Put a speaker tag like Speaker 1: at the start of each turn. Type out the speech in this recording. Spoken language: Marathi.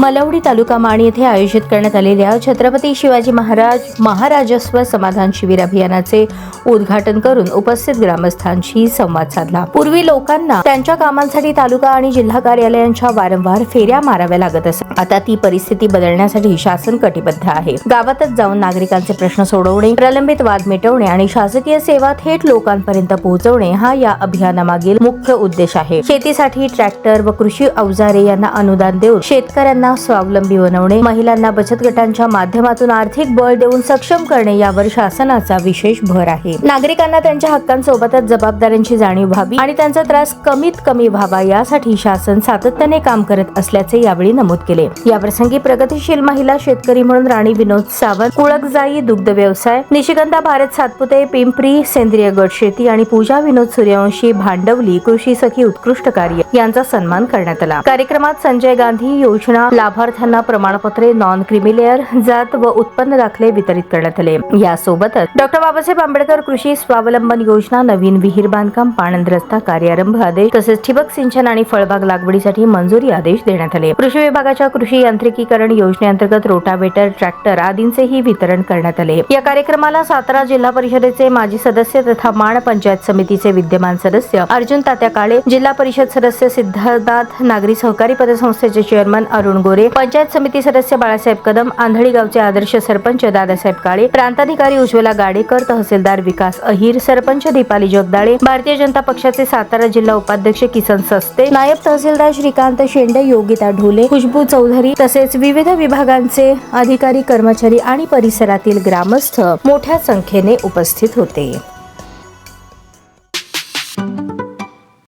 Speaker 1: मलवडी तालुका माण येथे आयोजित करण्यात आलेल्या छत्रपती शिवाजी महाराजस्व समाधान शिबिर अभियानाचे उद्घाटन करून उपस्थित ग्रामस्थांशी संवाद साधला। पूर्वी लोकांना त्यांच्या कामांसाठी तालुका आणि जिल्हा कार्यालयांच्या वारंवार फेऱ्या माराव्या लागत असत। आता ती परिस्थिती बदलण्यासाठी शासन कटिबद्ध आहे। गावातच जाऊन नागरिकांचे प्रश्न सोडवणे, प्रलंबित वाद मिटवणे आणि शासकीय सेवा थेट लोकांपर्यंत पोहोचवणे हा या अभियानामागील मुख्य उद्देश आहे। शेतीसाठी ट्रॅक्टर व कृषी अवजारे यांना अनुदान देऊन शेतकऱ्यांना स्वावलंबी बनवणे, महिलांना बचत गटांच्या माध्यमातून आर्थिक बळ देऊन सक्षम करणे यावर शासनाचा विशेष भर आहे। नागरिकांना त्यांच्या हक्कांसोबतच जबाबदाऱ्यांची जाणीव व्हावी आणि त्यांचा त्रास कमीत कमी व्हावा यासाठी शासन सातत्याने काम करत असल्याचे यावेळी नमूद केले। याप्रसंगी प्रगतिशील महिला शेतकरी म्हणून राणी विनोद सावंत, कुळकजाई दुग्ध व्यवसाय, निशिगंधा भारत सातपुते पिंपरी सेंद्रिय गट शेती आणि पूजा विनोद सूर्यवंशी भांडवली कृषी सखी उत्कृष्ट कार्य यांचा सन्मान करण्यात आला। कार्यक्रमात संजय गांधी योजना लाभार्थ्यांना प्रमाणपत्रे, नॉन क्रिमिलेअर जात व उत्पन्न दाखले वितरित करण्यात आले। यासोबतच डॉक्टर बाबासाहेब आंबेडकर कृषी स्वावलंबन योजना, नवीन विहीर बांधकाम, पाणंद रस्ता कार्यारंभ आदेश तसेच ठिबक सिंचन आणि फळबाग लागवडीसाठी मंजुरी आदेश देण्यात आले। कृषी विभागाच्या कृषी यांत्रिकीकरण योजनेअंतर्गत रोटावेटर, ट्रॅक्टर आदींचेही वितरण करण्यात आले। या कार्यक्रमाला सातारा जिल्हा परिषदेचे माजी सदस्य तथा माण पंचायत समितीचे विद्यमान सदस्य अर्जुन तात्या काळे, जिल्हा परिषद सदस्य सिद्धार्थ नागरी सहकारी पतसंस्थेचे चेअरमन अरुण गोरे, पंचायत समिती सदस्य बाळासाहेब कदम, आंधळी गावचे आदर्श सरपंच दादासाहेब काळे, प्रांताधिकारी उज्ज्वला गाडेकर, तहसीलदार विकास अहिर, सरपंच दीपाली जगदाळे, भारतीय जनता पक्षाचे सातारा जिल्हा उपाध्यक्ष किसन सस्ते, नायब तहसीलदार श्रीकांत शेंडे, योगिता ढोले, खुशबू चौधरी तसेच विविध विभागांचे अधिकारी, कर्मचारी आणि परिसरातील ग्रामस्थ मोठ्या संख्येने उपस्थित होते।